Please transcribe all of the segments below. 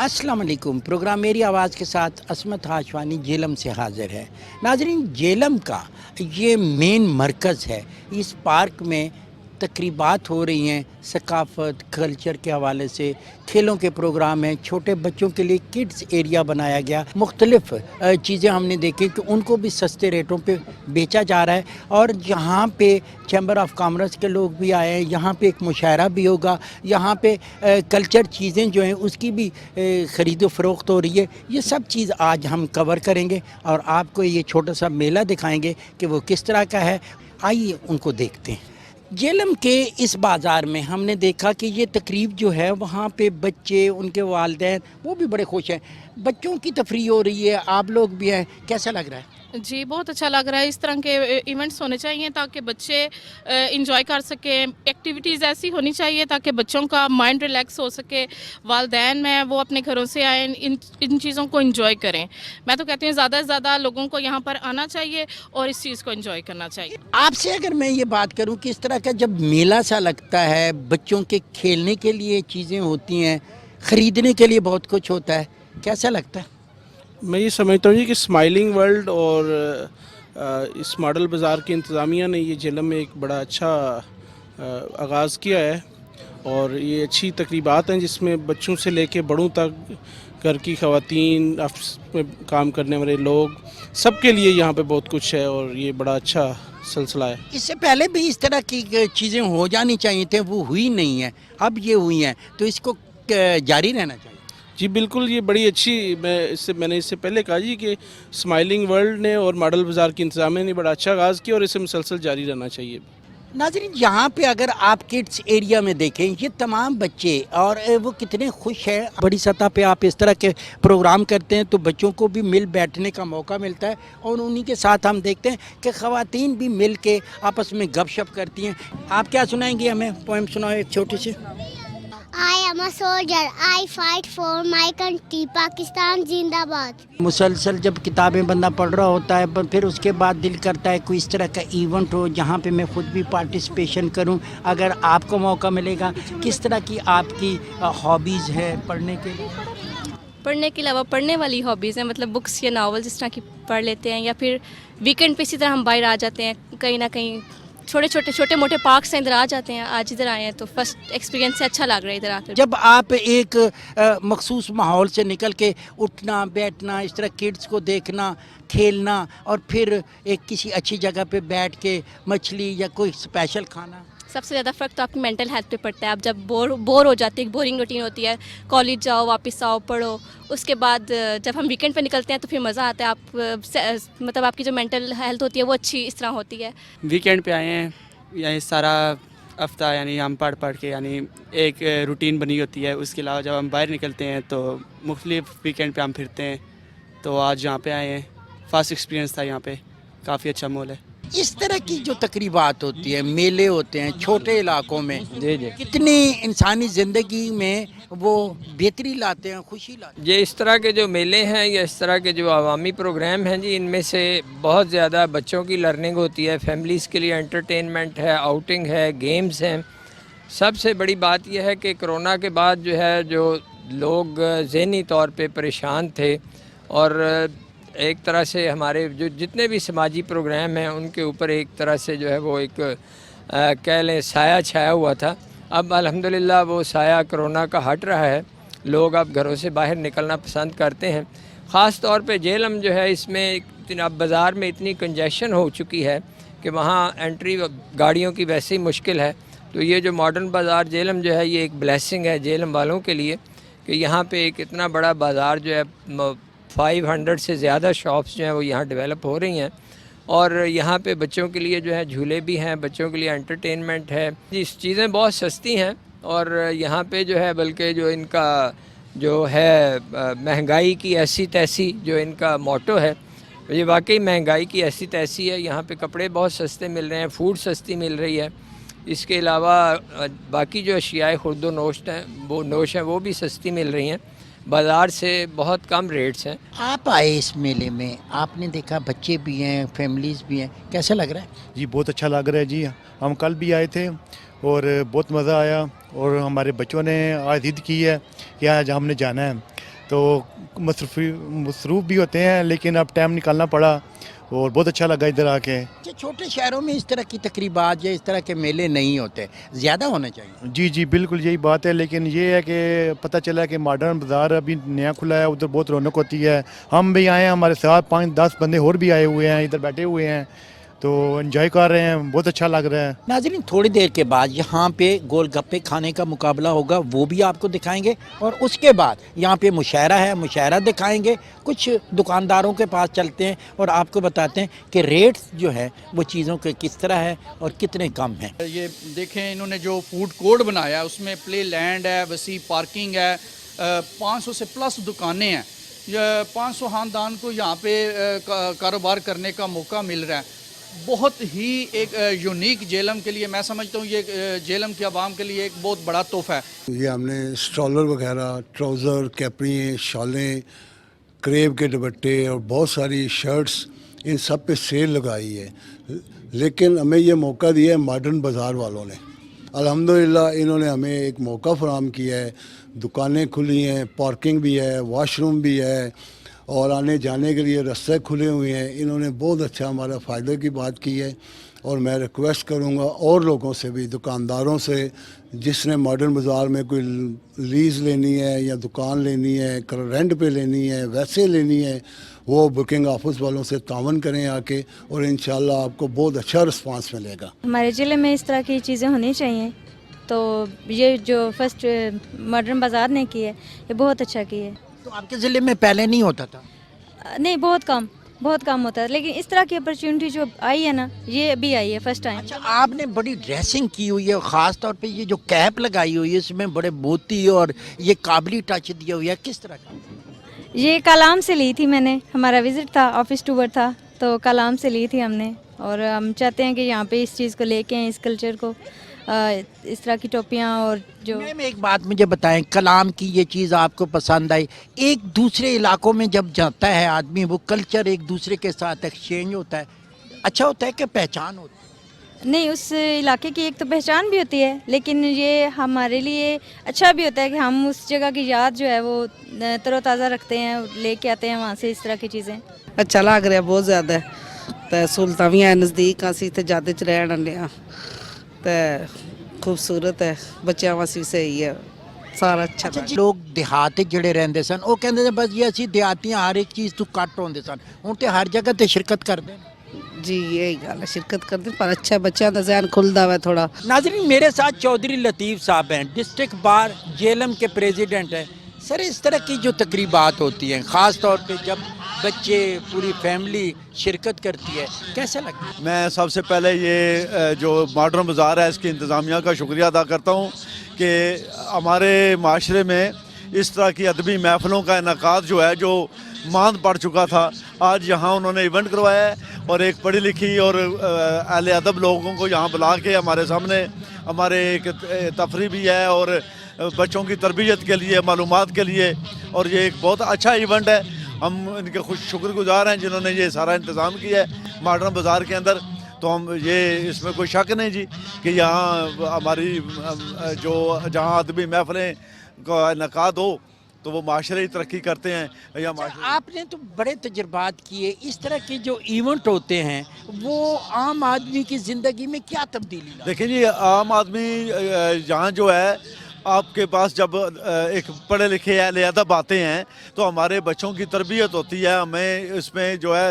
अस्सलाम वालेकुम। प्रोग्राम मेरी आवाज़ के साथ असमत हाशवानी जेलम से हाज़िर है। नाज़रीन, जेलम का ये मेन मरकज़ है। इस पार्क में तकरीबात हो रही हैं, सकाफ़त कल्चर के हवाले से खेलों के प्रोग्राम हैं, छोटे बच्चों के लिए किड्स एरिया बनाया गया। मुख्तलिफ़ चीज़ें हमने देखी कि उनको भी सस्ते रेटों पे बेचा जा रहा है। और यहाँ पे चैम्बर ऑफ कॉमर्स के लोग भी आए हैं, यहाँ पे एक मुशायरा भी होगा, यहाँ पे कल्चर चीज़ें जो हैं उसकी भी ख़रीदो फ़रोख्त हो रही है। ये सब चीज़ आज हम कवर करेंगे और आपको ये छोटा सा मेला दिखाएंगे कि वो किस तरह का है। आइए उनको देखते हैं। जेलम के इस बाज़ार में हमने देखा कि ये तकरीब जो है वहाँ पे बच्चे, उनके वालिदैन वो भी बड़े खुश हैं। बच्चों की तफरीह हो रही है, आप लोग भी हैं, कैसा लग रहा है? जी, बहुत अच्छा लग रहा है। इस तरह के इवेंट्स होने चाहिए ताकि बच्चे इंजॉय कर सकें। एक्टिविटीज़ ऐसी होनी चाहिए ताकि बच्चों का माइंड रिलैक्स हो सके। वालिदैन हैं वो अपने घरों से आए, इन चीज़ों को इंजॉय करें। मैं तो कहती हूँ ज़्यादा से ज़्यादा लोगों को यहाँ पर आना चाहिए और इस चीज़ को इंजॉय करना चाहिए। आपसे अगर मैं ये बात करूं कि इस तरह का जब मेला सा लगता है, बच्चों के खेलने के लिए चीज़ें होती हैं, ख़रीदने के लिए बहुत कुछ होता है, कैसा लगता है? मैं ये समझता हूँ जी कि स्माइलिंग वर्ल्ड और इस मॉडल बाज़ार की इंतज़ामिया ने ये जेलम में एक बड़ा अच्छा आगाज़ किया है। और ये अच्छी तकरीबात हैं जिसमें बच्चों से लेके बड़ों तक, घर की ख़वातीन, ऑफिस में काम करने वाले लोग, सबके लिए यहाँ पे बहुत कुछ है और ये बड़ा अच्छा सिलसिला है। इससे पहले भी इस तरह की चीज़ें हो जानी चाहिए थे, वो हुई नहीं है, अब ये हुई हैं, तो इसको जारी रहना चाहिए। जी बिल्कुल, ये बड़ी अच्छी, मैंने इससे पहले कहा जी कि स्माइलिंग वर्ल्ड ने और मॉडल बाज़ार की इंतज़ामिया ने बड़ा अच्छा आगाज़ किया और इसे मुसलसल जारी रहना चाहिए। नाज़रीन, यहाँ पे अगर आप किड्स एरिया में देखें, ये तमाम बच्चे और वो कितने खुश हैं। बड़ी सतह पे आप इस तरह के प्रोग्राम करते हैं तो बच्चों को भी मिल बैठने का मौका मिलता है और उन्हीं के साथ हम देखते हैं कि ख़वातीन भी मिल के आपस में गपशप करती हैं। आप क्या सुनाएंगी हमें? पोएम सुनाओ एक छोटी सी। I am a soldier. I fight for my country. Pakistan जिंदाबाद। मुसलसल जब किताबें बंदा पढ़ रहा होता है फिर उसके बाद दिल करता है कोई इस तरह का इवेंट हो जहाँ पे मैं ख़ुद भी पार्टिसिपेशन करूँ। अगर आपको मौका मिलेगा, किस तरह की आपकी हॉबीज़ है पढ़ने के लिए? पढ़ने के अलावा पढ़ने वाली हॉबीज़ हैं, मतलब बुक्स या नावल जिस तरह की पढ़ लेते हैं, या फिर वीकेंड पे इसी तरह हम बाहर आ जाते हैं, कहीं ना कहीं छोटे मोटे पार्क्स हैं, इधर आ जाते हैं। आज इधर आए हैं तो फर्स्ट एक्सपीरियंस से अच्छा लग रहा है इधर आकर। जब आप एक मखसूस माहौल से निकल के उठना बैठना, इस तरह किड्स को देखना, खेलना और फिर एक किसी अच्छी जगह पे बैठ के मछली या कोई स्पेशल खाना, सबसे ज़्यादा फ़र्क तो आपकी मेंटल हेल्थ पे पड़ता है। आप जब बोर हो जाते हैं, एक बोरिंग रूटीन होती है, कॉलेज जाओ वापस आओ पढ़ो, उसके बाद जब हम वीकेंड पे निकलते हैं तो फिर मज़ा आता है। आप मतलब आपकी जो मेंटल हेल्थ होती है वो अच्छी इस तरह होती है। वीकेंड पे आए हैं, यही सारा हफ्ता यानी हम पढ़ के यानी एक रूटीन बनी होती है। उसके अलावा जब हम बाहर निकलते हैं तो मुख्तलिफ वीकेंड पे हम फिरते हैं। तो आज यहाँ पे आए हैं, फर्स्ट एक्सपीरियंस था यहाँ पे, काफ़ी अच्छा माहौल है। इस तरह की जो तकरीबात होती है, मेले होते हैं छोटे इलाकों में, जी कितनी इंसानी ज़िंदगी में वो बेहतरी लाते हैं, खुशी लाते हैं। ये इस तरह के जो मेले हैं या इस तरह के जो अवामी प्रोग्राम हैं जी, इनमें से बहुत ज़्यादा बच्चों की लर्निंग होती है, फैमिलीज़ के लिए एंटरटेनमेंट है, आउटिंग है, गेम्स हैं। सबसे बड़ी बात यह है कि कोरोना के बाद जो है, जो लोग ज़हनी तौर पे परेशान थे और एक तरह से हमारे जो जितने भी समाजी प्रोग्राम हैं उनके ऊपर एक तरह से जो है वो एक कह लें साया छाया हुआ था। अब अल्हम्दुलिल्लाह वो साया कोरोना का हट रहा है, लोग अब घरों से बाहर निकलना पसंद करते हैं। ख़ास तौर पे जेलम जो है, इसमें अब बाज़ार में इतनी कंजेशन हो चुकी है कि वहाँ एंट्री गाड़ियों की वैसे ही मुश्किल है। तो ये जो मॉडर्न बाज़ार जेलम जो है, ये एक ब्लेसिंग है जेलम वालों के लिए कि यहाँ पे एक इतना बड़ा बाज़ार जो है, 500 से ज़्यादा शॉप्स जो हैं वो यहाँ डेवलप हो रही हैं और यहाँ पे बच्चों के लिए जो है झूले भी हैं, बच्चों के लिए एंटरटेनमेंट है। इस चीज़ें बहुत सस्ती हैं और यहाँ पे जो है बल्कि जो इनका जो है महंगाई की ऐसी तैसी जो इनका मोटो है, ये वाकई महंगाई की ऐसी तैसी है। यहाँ पे कपड़े बहुत सस्ते मिल रहे हैं, फूड सस्ती मिल रही है। इसके अलावा बाकी जो अशियाए खुर्द नोश हैं वो भी सस्ती मिल रही हैं, बाज़ार से बहुत कम रेट्स हैं। आप आए इस मेले में, आपने देखा बच्चे भी हैं, फैमिलीज़ भी हैं, कैसा लग रहा है? जी बहुत अच्छा लग रहा है जी। हम कल भी आए थे और बहुत मज़ा आया और हमारे बच्चों ने आज ज़िद की है कि आज हमने जाना है। तो मसरूफ़ भी होते हैं, लेकिन अब टाइम निकालना पड़ा और बहुत अच्छा लगा इधर आके। छोटे शहरों में इस तरह की तकरीबात या इस तरह के मेले नहीं होते, ज़्यादा होने चाहिए। जी जी बिल्कुल यही बात है, लेकिन ये है कि पता चला कि मॉडर्न बाज़ार अभी नया खुला है, उधर बहुत रौनक होती है। हम भी आए हैं, हमारे साथ 5-10 बंदे और भी आए हुए हैं, इधर बैठे हुए हैं, तो एंजॉय कर रहे हैं, बहुत अच्छा लग रहा है। नाज़रीन, थोड़ी देर के बाद यहाँ पे गोलगप्पे खाने का मुकाबला होगा, वो भी आपको दिखाएंगे, और उसके बाद यहाँ पे मुशायरा है, मुशायरा दिखाएंगे। कुछ दुकानदारों के पास चलते हैं और आपको बताते हैं कि रेट्स जो है वो चीज़ों के किस तरह है और कितने कम हैं। ये देखें, इन्होंने जो फूड कोर्ट बनाया है उसमें प्ले लैंड है, वसी पार्किंग है, 500 से प्लस दुकानें हैं। 500 ख़ानदान को यहाँ पे कारोबार करने का मौका मिल रहा है। बहुत ही एक यूनिक जेलम के लिए मैं समझता हूँ ये जेलम की आवाम के लिए एक बहुत बड़ा तोहफा है। ये हमने स्ट्रॉलर वगैरह, ट्राउज़र, कैपरियाँ, शॉलें, क्रेब के दुपट्टे और बहुत सारी शर्ट्स, इन सब पे सेल लगाई है। लेकिन हमें ये मौका दिया है मॉडर्न बाज़ार वालों ने। अल्हम्दुलिल्लाह इन्होंने हमें एक मौका फराहम किया है। दुकानें खुली हैं, पार्किंग भी है, वॉशरूम भी है और आने जाने के लिए रास्ते खुले हुए हैं। इन्होंने बहुत अच्छा हमारा फ़ायदे की बात की है और मैं रिक्वेस्ट करूँगा और लोगों से भी, दुकानदारों से, जिसने मॉडर्न बाज़ार में कोई लीज़ लेनी है या दुकान लेनी है, रेंट पे लेनी है, वैसे लेनी है, वो बुकिंग ऑफिस वालों से तावन करें आके, और इंशाल्लाह आपको बहुत अच्छा रिस्पांस मिलेगा। हमारे ज़िले में इस तरह की चीज़ें होनी चाहिए, तो ये जो फर्स्ट मॉडर्न बाज़ार ने की है ये बहुत अच्छा की है। तो आपके ज़िले में पहले नहीं होता था? नहीं, बहुत कम होता है, लेकिन इस तरह की अपॉर्चुनिटी जो आई है ना, ये अभी आई है फर्स्ट टाइम। अच्छा, आपने बड़ी ड्रेसिंग की हुई है, ख़ास तौर पे ये जो कैप लगाई हुई है इसमें बड़े मोती और ये काबली टच दिया हुआ है, किस तरह का? ये कलाम से ली थी मैंने, हमारा विज़िट था, ऑफिस टूर था, तो कलाम से ली थी हमने, और हम चाहते हैं कि यहाँ पे इस चीज़ को लेके आएँ, इस कल्चर को, इस तरह की टोपियाँ। और जो मैम एक बात मुझे बताएं, कलाम की ये चीज़ आपको पसंद आई? एक दूसरे इलाकों में जब जाता है आदमी, वो कल्चर एक दूसरे के साथ एक्सचेंज होता है, अच्छा होता है कि पहचान होती है? नहीं, उस इलाके की एक तो पहचान भी होती है, लेकिन ये हमारे लिए अच्छा भी होता है कि हम उस जगह की याद जो है वो तरोताज़ा रखते हैं, लेके आते हैं वहाँ से इस तरह की चीज़ें। अच्छा लग रहा बहुत ज़्यादा, तो सहूलतां भी है, नज़दीक असीं इत्थे ज्यादा च रहण आने आ, तो खूबसूरत है, बच्चों वास्ते भी सही है, सारा अच्छा। लोग देहात ਜਿਹੜੇ ਰਹਿੰਦੇ ਸਨ ਉਹ ਕਹਿੰਦੇ ਨੇ ਬਸ ਜੀ ਅਸੀਂ ਦਿਹਾਤੀਆਂ हर एक चीज़ ਤੋਂ ਕੱਟ ਹੁੰਦੇ ਸਨ, ਹੁਣ ਤੇ हर जगह ਤੇ शिरकत करते हैं। जी यही गल है, शिरकत करते पर अच्छा बच्चों का जहन खुलता है थोड़ा। नाज़रीन, मेरे साथ चौधरी लतीफ़ साहब हैं, डिस्ट्रिक्ट बार जेलम के प्रेसिडेंट हैं। सर, इस तरह की जो तकरीबात होती हैं, ख़ास तौर पे जब बच्चे, पूरी फैमिली शिरकत करती है, कैसा लगता है? मैं सबसे पहले ये जो मॉडर्न बाज़ार है इसकी इंतज़ामिया का शुक्रिया अदा करता हूँ कि हमारे माशरे में इस तरह की अदबी महफ़िलों का इनकाद जो है, जो मांद पड़ चुका था, आज यहाँ उन्होंने इवेंट करवाया है और एक पढ़ी लिखी और अहले अदब लोगों को यहाँ बुला के हमारे सामने हमारे एक तफरी भी है और बच्चों की तरबियत के लिए, मालूमात के लिए, और ये एक बहुत अच्छा इवेंट है। हम इनके शुक्रगुजार हैं जिन्होंने ये सारा इंतज़ाम किया है मॉडर्न बाज़ार के अंदर। तो हम ये इसमें कोई शक नहीं जी कि यहाँ हमारी जो जहाँ अदबी महफ़िलें का इनकाद हो तो वो माशरे ही तरक्की करते हैं या माशरे। आपने तो बड़े तजर्बात किए, इस तरह के जो इवेंट होते हैं वो आम आदमी की ज़िंदगी में क्या तब्दीली लाते हैं? देखिए जी, आम आदमी यहाँ जो है, आपके पास जब एक पढ़े लिखे अहले अदब आते हैं तो हमारे बच्चों की तरबियत होती है, हमें इसमें जो है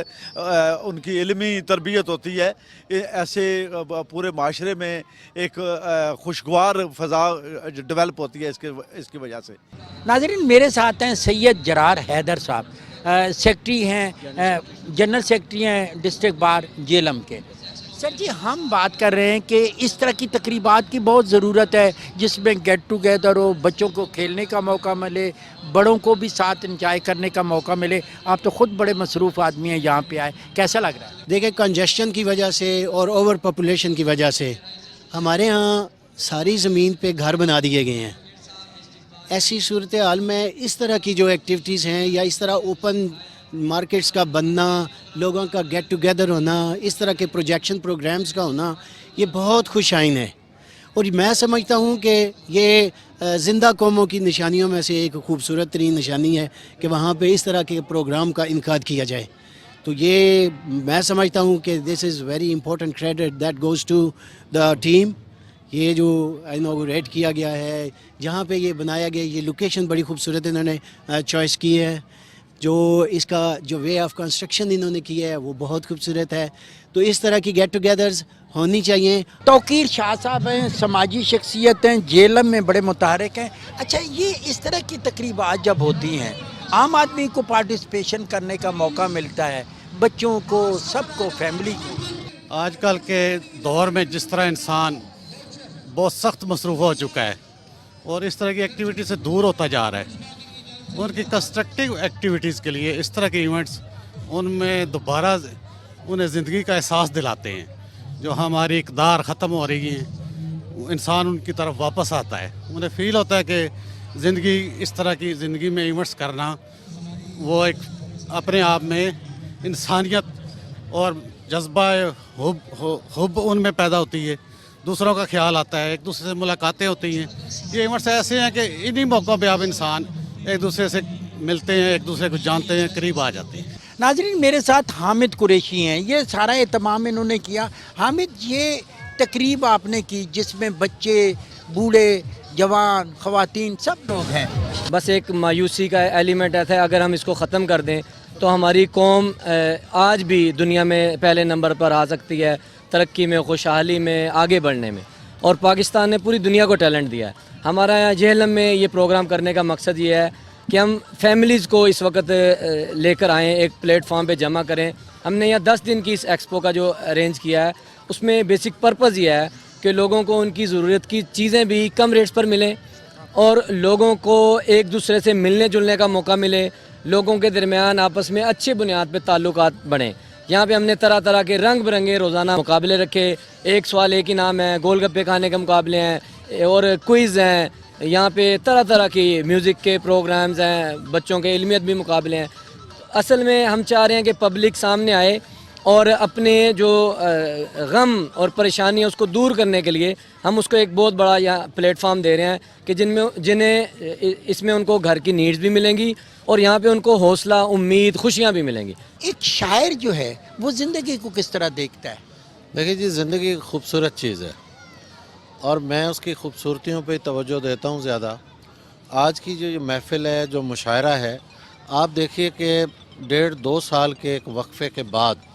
उनकी इल्मी तरबियत होती है। ऐसे पूरे माशरे में एक खुशगवार फ़ज़ा डेवलप होती है इसकी वजह से। नाज़रीन, मेरे साथ हैं सैयद जरार हैदर साहब, सेक्रेटरी हैं, जनरल सेक्रेटरी हैं डिस्ट्रिक्ट बार जेलम के। सर जी, हम बात कर रहे हैं कि इस तरह की तकरीबात की बहुत ज़रूरत है जिसमें गेट टुगेदर हो, बच्चों को खेलने का मौका मिले, बड़ों को भी साथ इंजॉय करने का मौका मिले। आप तो ख़ुद बड़े मसरूफ़ आदमी हैं, यहाँ पे आए, कैसा लग रहा है? देखिए, कंजेशन की वजह से और ओवर पॉपुलेशन की वजह से हमारे यहाँ सारी ज़मीन पे घर बना दिए गए हैं। ऐसी सूरत हाल में इस तरह की जो एक्टिविटीज़ हैं या इस तरह ओपन मार्केट्स का बनना, लोगों का गेट टुगेदर होना, इस तरह के प्रोजेक्शन प्रोग्राम्स का होना, ये बहुत खुशाइन है। اور میں سمجھتا ہوں کہ یہ زندہ قوموں کی نشانیوں میں سے ایک خوبصورت ترین نشانی ہے کہ وہاں پہ اس طرح کے پروگرام کا انعقاد کیا جائے. تو یہ میں سمجھتا ہوں کہ this is very important credit that goes to the team. یہ جو انوگریٹ کیا گیا ہے, جہاں پہ یہ بنایا گیا, یہ لوکیشن بڑی خوبصورت انہوں نے چوائس کی ہے. جو اس کا جو وے آف کنسٹرکشن انہوں نے کیا ہے وہ بہت خوبصورت ہے. تو اس طرح کی گیٹ ٹوگیدرز ہونی چاہیے. توقیر شاہ صاحب ہیں, سماجی شخصیت ہیں, جیلم میں بڑے متحرک ہیں. اچھا, یہ اس طرح کی تقریبات جب ہوتی ہیں, عام آدمی کو پارٹیسپیشن کرنے کا موقع ملتا ہے, بچوں کو, سب کو, فیملی کو. آج کل کے دور میں جس طرح انسان بہت سخت مصروف ہو چکا ہے اور اس طرح کی ایکٹیویٹی سے دور ہوتا جا رہا ہے, ان کی کنسٹرکٹیو ایکٹیویٹیز کے لیے اس طرح کے ایونٹس ان میں دوبارہ انہیں زندگی کا احساس دلاتے ہیں. جو ہماری اقدار ختم ہو رہی ہیں, انسان ان کی طرف واپس آتا ہے, انہیں فیل ہوتا ہے کہ زندگی اس طرح کی زندگی میں ایونٹس کرنا وہ ایک اپنے آپ میں انسانیت اور جذبہ حب ان میں پیدا ہوتی ہے, دوسروں کا خیال آتا ہے, ایک دوسرے سے ملاقاتیں ہوتی ہیں. یہ ایونٹس ایسے ہیں کہ انہی موقعوں پہ آپ انسان ایک دوسرے سے ملتے ہیں, ایک دوسرے کو جانتے ہیں, قریب آ جاتے ہیں. ناظرین, میرے ساتھ حامد قریشی ہیں, یہ سارا اہتمام انہوں نے کیا. حامد, یہ تقریب آپ نے کی جس میں بچے, بوڑھے, جوان, خواتین سب لوگ ہیں. بس ایک مایوسی کا ایلیمنٹ ہے, اگر ہم اس کو ختم کر دیں تو ہماری قوم آج بھی دنیا میں پہلے نمبر پر آ سکتی ہے, ترقی میں, خوشحالی میں, آگے بڑھنے میں. اور پاکستان نے پوری دنیا کو ٹیلنٹ دیا ہے. ہمارا یہاں جہلم میں یہ پروگرام کرنے کا مقصد یہ ہے کہ ہم فیملیز کو اس وقت لے کر آئیں, ایک پلیٹ فارم پہ جمع کریں. ہم نے یہاں 10 دن کی اس ایکسپو کا جو ارینج کیا ہے, اس میں بیسک پرپز یہ ہے کہ لوگوں کو ان کی ضرورت کی چیزیں بھی کم ریٹس پر ملیں اور لوگوں کو ایک دوسرے سے ملنے جلنے کا موقع ملے, لوگوں کے درمیان آپس میں اچھے بنیاد پہ تعلقات بڑھیں. یہاں پہ ہم نے طرح طرح کے رنگ برنگے روزانہ مقابلے رکھے. ایک سوال ایک ہی نام ہے, گول گپے کھانے کے مقابلے ہیں اور کوئز ہیں. یہاں پہ طرح طرح کی میوزک کے پروگرامز ہیں, بچوں کے علمیت بھی مقابلے ہیں. اصل میں ہم چاہ رہے ہیں کہ پبلک سامنے آئے اور اپنے جو غم اور پریشانی ہے اس کو دور کرنے کے لیے ہم اس کو ایک بہت بڑا یہاں پلیٹ فارم دے رہے ہیں کہ جنہیں اس میں ان کو گھر کی نیڈز بھی ملیں گی اور یہاں پہ ان کو حوصلہ, امید, خوشیاں بھی ملیں گی. ایک شاعر جو ہے وہ زندگی کو کس طرح دیکھتا ہے؟ دیکھیے جی, زندگی ایک خوبصورت چیز ہے اور میں اس کی خوبصورتیوں پہ توجہ دیتا ہوں زیادہ. آج کی جو یہ محفل ہے, جو مشاعرہ ہے, آپ دیکھیے کہ 1.5-2 سال کے ایک وقفے کے بعد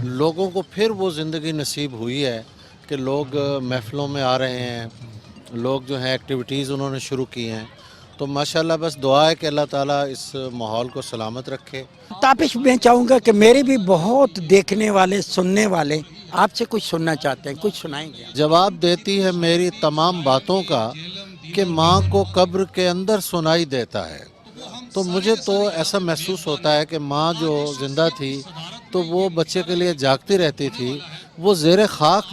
لوگوں کو پھر وہ زندگی نصیب ہوئی ہے کہ لوگ محفلوں میں آ رہے ہیں, لوگ جو ہیں ایکٹیویٹیز انہوں نے شروع کی ہیں. تو ماشاءاللہ بس دعا ہے کہ اللہ تعالیٰ اس ماحول کو سلامت رکھے. تاپش, میں چاہوں گا کہ میرے بھی بہت دیکھنے والے, سننے والے آپ سے کچھ سننا چاہتے ہیں, کچھ سنائیں گے؟ جواب دیتی ہے میری تمام باتوں کا کہ ماں کو قبر کے اندر سنائی دیتا ہے. تو مجھے تو ایسا محسوس ہوتا ہے کہ ماں جو زندہ تھی تو وہ بچے کے لیے جاگتی رہتی تھی, وہ زیر خاک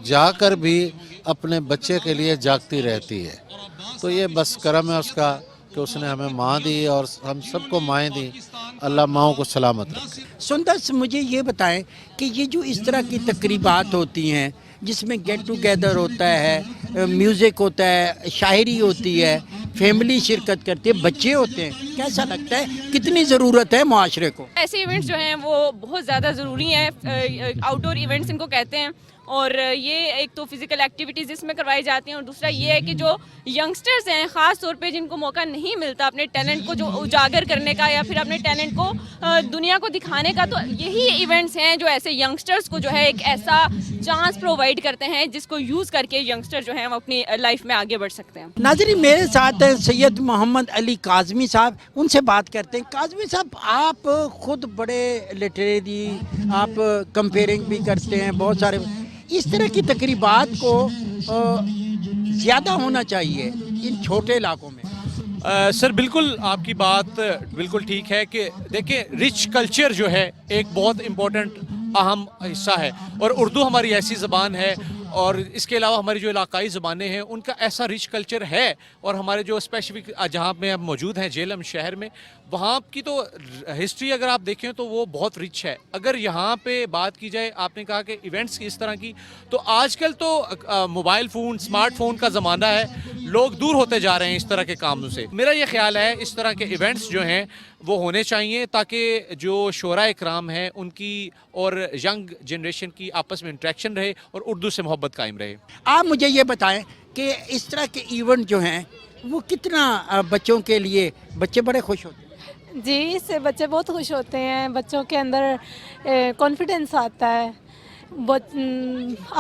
جا کر بھی اپنے بچے کے لیے جاگتی رہتی ہے. تو یہ بس کرم ہے اس کا کہ اس نے ہمیں ماں دی اور ہم سب کو مائیں دی. اللہ ماؤں کو سلامت رکھے. سندر, مجھے یہ بتائیں کہ یہ جو اس طرح کی تقریبات ہوتی ہیں جس میں گیٹ ٹوگیدر ہوتا ہے, میوزک ہوتا ہے, شاعری ہوتی ہے, فیملی شرکت کرتی ہے, بچے ہوتے ہیں, کیسا لگتا ہے, کتنی ضرورت ہے معاشرے کو؟ ایسے ایونٹس جو ہیں وہ بہت زیادہ ضروری ہیں. آؤٹ ڈور ایونٹس ان کو کہتے ہیں. اور یہ ایک تو فزیکل ایکٹیویٹیز اس میں کروائی جاتی ہیں اور دوسرا یہ ہے کہ جو ینگسٹرز ہیں خاص طور پہ جن کو موقع نہیں ملتا اپنے ٹیلنٹ کو جو اجاگر کرنے کا یا پھر اپنے ٹیلنٹ کو دنیا کو دکھانے کا, تو یہی ایونٹس ہیں جو ایسے ینگسٹرز کو جو ہے ایک ایسا چانس پرووائڈ کرتے ہیں جس کو یوز کر کے ینگسٹر جو ہیں وہ اپنی لائف میں آگے بڑھ سکتے ہیں. ناظرین, میرے ساتھ ہیں سید محمد علی کاظمی صاحب, ان سے بات کرتے ہیں. کاظمی صاحب, آپ خود بڑے لٹریری, آپ کمپیئرنگ بھی کرتے ہیں بہت سارے. اس طرح کی تقریبات کو زیادہ ہونا چاہیے ان چھوٹے علاقوں میں. سر بالکل آپ کی بات بالکل ٹھیک ہے کہ دیکھیں رچ کلچر جو ہے ایک بہت امپورٹنٹ اہم حصہ ہے اور اردو ہماری ایسی زبان ہے اور اس کے علاوہ ہماری جو علاقائی زبانیں ہیں ان کا ایسا رچ کلچر ہے، اور ہمارے جو اسپیسیفک جہاں پہ ہم موجود ہیں جیلم شہر میں، وہاں کی تو ہسٹری اگر آپ دیکھیں تو وہ بہت رچ ہے. اگر یہاں پہ بات کی جائے، آپ نے کہا کہ ایونٹس کی اس طرح کی، تو آج کل تو موبائل فون، اسمارٹ فون کا زمانہ ہے، لوگ دور ہوتے جا رہے ہیں اس طرح کے کاموں سے. میرا یہ خیال ہے اس طرح کے ایونٹس جو ہیں وہ ہونے چاہیے تاکہ جو شعراء اکرام ہیں ان کی اور ینگ جنریشن کی آپس میں انٹریکشن رہے اور اردو سے محبت قائم رہے. آپ مجھے یہ بتائیں کہ اس طرح کے ایونٹ جو ہیں وہ کتنا بچوں کے لیے، بچے بڑے خوش ہوتے ہیں؟ جی، اس سے بچے بہت خوش ہوتے ہیں، بچوں کے اندر کانفیڈنس آتا ہے، بہت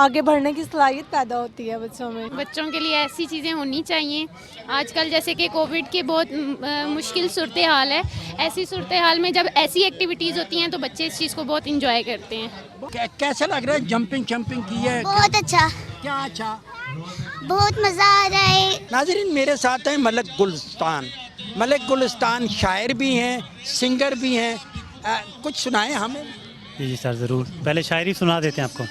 آگے بڑھنے کی صلاحیت پیدا ہوتی ہے بچوں میں. بچوں کے لیے ایسی چیزیں ہونی چاہیے. آج کل جیسے کہ کووڈ کی بہت مشکل صورتحال ہے، ایسی صورتحال میں جب ایسی ایکٹیویٹیز ہوتی ہیں تو بچے اس چیز کو بہت انجوائے کرتے ہیں. کیسا لگ رہا ہے؟ جمپنگ کی ہے؟ بہت اچھا. کیا اچھا؟ بہت مزہ آ رہا ہے. ناظرین، میرے ساتھ ہیں ملک گلستان. ملک گلستان شاعر بھی ہیں، سنگر بھی ہیں. کچھ سنائیں ہمیں. جی سر ضرور. پہلے شاعری سنا دیتے ہیں آپ کو.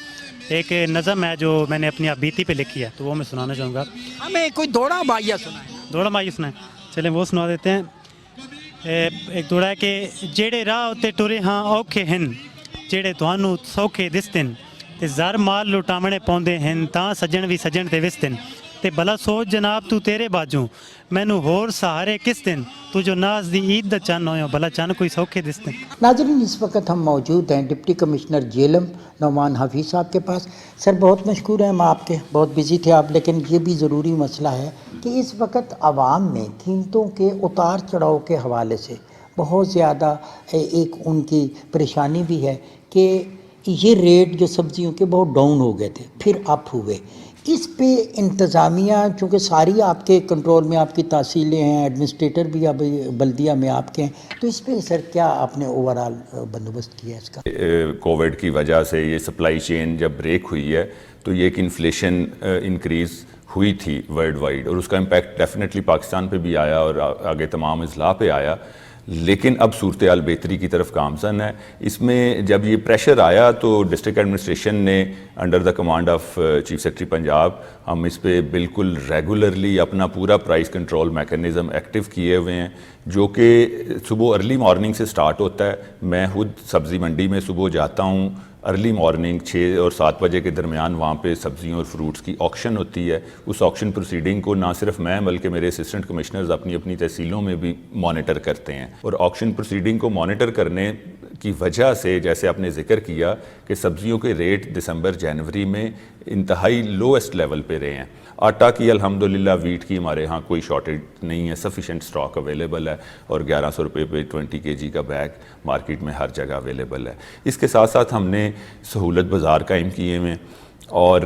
ایک نظم ہے جو میں نے اپنی بیتی پہ لکھی ہے تو وہ میں سنانا چاہوں گا. ہمیں کوئی دوڑا بائیا سنائیں. دوڑا مائی سنائیں. چلیں وہ سنا دیتے ہیں. ایک دوڑا ہے کہ جیڑے راہ تے ٹرے ہاں اوکھے ہن، جیڑے تہانوں سوکھے دسدن، تے زر مال لٹاونے پوندے ہن تاں سجن بھی سجن تے وسدن، تے بھلا سوچ جناب تو تیرے باجوں مینوں ہور سہارے کس دن، تو جو ناز دی عید دا چن ہویا بھلا چن کوئی سوکھے دسدن. ناظرین، اس وقت ہم موجود ہیں ڈپٹی کمشنر جیلم نعمان حفیظ صاحب کے پاس. سر بہت مشکور ہیں ہم آپ کے، بہت بزی تھے آپ، لیکن یہ بھی ضروری مسئلہ ہے کہ اس وقت عوام میں قیمتوں کے اتار چڑھاؤ کے حوالے سے بہت زیادہ ایک ان کی پریشانی بھی ہے کہ یہ ریٹ جو سبزیوں کے بہت ڈاؤن ہو گئے تھے، پھر اپ ہوئے. اس پہ انتظامیہ چونکہ ساری آپ کے کنٹرول میں، آپ کی تحصیلیں ہیں، ایڈمنسٹریٹر بھی اب بلدیہ میں آپ کے ہیں، تو اس پہ سر کیا آپ نے اوورآل بندوبست کیا ہے اس کا؟ کووڈ کی وجہ سے یہ سپلائی چین جب بریک ہوئی ہے تو یہ ایک انفلیشن انکریز ہوئی تھی ورلڈ وائڈ، اور اس کا امپیکٹ ڈیفینیٹلی پاکستان پہ بھی آیا اور آگے تمام اضلاع پہ آیا. لیکن اب صورتحال بہتری کی طرف گامزن ہے. اس میں جب یہ پریشر آیا تو ڈسٹرکٹ ایڈمنسٹریشن نے under the command of chief secretary Punjab ہم اس پہ بالکل ریگولرلی اپنا پورا پرائس کنٹرول میکانزم ایکٹیو کیے ہوئے ہیں، جو کہ صبح ارلی مارننگ سے سٹارٹ ہوتا ہے. میں خود سبزی منڈی میں صبح جاتا ہوں، ارلی مارننگ 6 اور 7 بجے کے درمیان وہاں پہ سبزیوں اور فروٹس کی آکشن ہوتی ہے. اس آکشن پروسیڈنگ کو نہ صرف میں بلکہ میرے اسسٹنٹ کمشنرز اپنی اپنی تحصیلوں میں بھی مانیٹر کرتے ہیں. اور آکشن پروسیڈنگ کو مانیٹر کرنے کی وجہ سے جیسے آپ نے ذکر کیا کہ سبزیوں کے ریٹ دسمبر جنوری میں انتہائی لویسٹ لیول پہ رہے ہیں. آٹا کی الحمدللہ، ویٹ کی ہمارے ہاں کوئی شارٹیج نہیں ہے، سفیشینٹ سٹاک اویلیبل ہے، اور 1100 روپے پہ 20 kg کا بیگ مارکیٹ میں ہر جگہ اویلیبل ہے. اس کے ساتھ ساتھ ہم نے سہولت بازار قائم کیے ہوئے، اور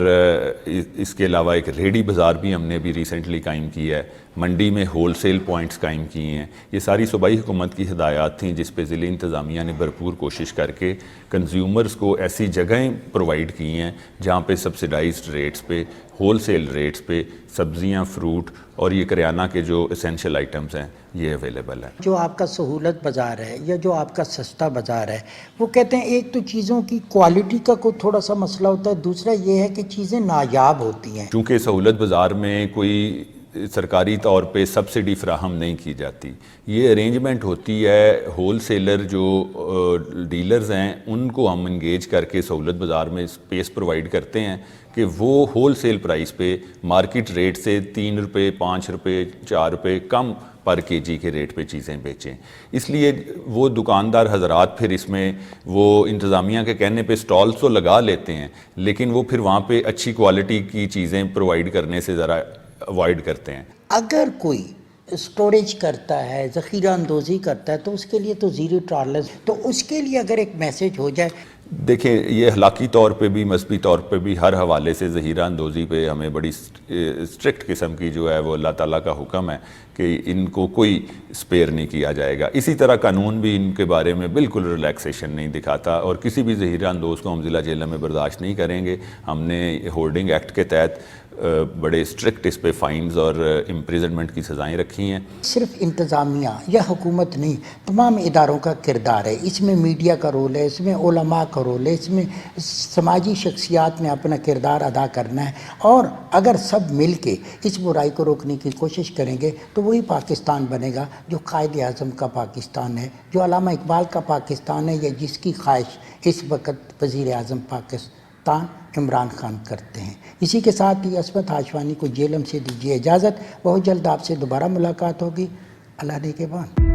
اس کے علاوہ ایک ریڈی بازار بھی ہم نے بھی ریسنٹلی قائم کیا ہے. منڈی میں ہول سیل پوائنٹس قائم کیے ہیں. یہ ساری صوبائی حکومت کی ہدایات تھیں جس پہ ضلع انتظامیہ نے بھرپور کوشش کر کے کنزیومرز کو ایسی جگہیں پرووائڈ کی ہیں جہاں پہ سبسیڈائزڈ ریٹس پہ، ہول سیل ریٹس پہ سبزیاں، فروٹ اور یہ کریانہ کے جو اسینشیل آئٹمز ہیں یہ اویلیبل ہے. جو آپ کا سہولت بازار ہے یا جو آپ کا سستا بازار ہے، وہ کہتے ہیں ایک تو چیزوں کی کوالٹی کا کوئی تھوڑا سا مسئلہ ہوتا ہے، دوسرا یہ ہے کہ چیزیں نایاب ہوتی ہیں. چونکہ سہولت بازار میں کوئی سرکاری طور پہ سبسڈی فراہم نہیں کی جاتی، یہ ارینجمنٹ ہوتی ہے ہول سیلر جو ڈیلرز ہیں ان کو ہم انگیج کر کے سہولت بازار میں اسپیس پرووائڈ کرتے ہیں کہ وہ ہول سیل پرائس پہ مارکیٹ ریٹ سے 3 روپے، 5 روپے، 4 روپے کم پر کے جی کے ریٹ پہ چیزیں بیچیں. اس لیے وہ دکاندار حضرات پھر اس میں وہ انتظامیہ کے کہنے پہ سٹالز تو لگا لیتے ہیں، لیکن وہ پھر وہاں پہ اچھی کوالٹی کی چیزیں پرووائڈ کرنے سے ذرا اوائڈ کرتے ہیں. اگر کوئی اسٹوریج کرتا ہے، ذخیرہ اندوزی کرتا ہے، تو اس کے لیے تو زیرو ٹالرنس، تو اس کے لیے اگر ایک میسیج ہو جائے. دیکھیں، یہ اخلاقی طور پہ بھی، مذہبی طور پہ بھی، ہر حوالے سے ذخیرہ اندوزی پہ ہمیں بڑی اسٹرکٹ قسم کی جو ہے وہ اللہ تعالیٰ کا حکم ہے کہ ان کو کوئی سپیئر نہیں کیا جائے گا. اسی طرح قانون بھی ان کے بارے میں بالکل ریلیکسیشن نہیں دکھاتا، اور کسی بھی ذخیرہ اندوز کو ہم ضلع جیلم میں برداشت نہیں کریں گے. ہم نے ہولڈنگ ایکٹ کے تحت بڑے اسٹرکٹ اس پہ فائنز اور امپریزنمنٹ کی سزائیں رکھی ہیں. صرف انتظامیہ یا حکومت نہیں، تمام اداروں کا کردار ہے. اس میں میڈیا کا رول ہے، اس میں علماء کا رول ہے، اس میں سماجی شخصیات نے اپنا کردار ادا کرنا ہے. اور اگر سب مل کے اس برائی کو روکنے کی کوشش کریں گے تو وہی پاکستان بنے گا جو قائد اعظم کا پاکستان ہے، جو علامہ اقبال کا پاکستان ہے، یا جس کی خواہش اس وقت وزیر اعظم پاکستان عمران خان کرتے ہیں. اسی کے ساتھ ہی عصمت ہاشوانی کو جیلم سے دیجیے اجازت. بہت جلد آپ سے دوبارہ ملاقات ہوگی. اللہ نگہبان.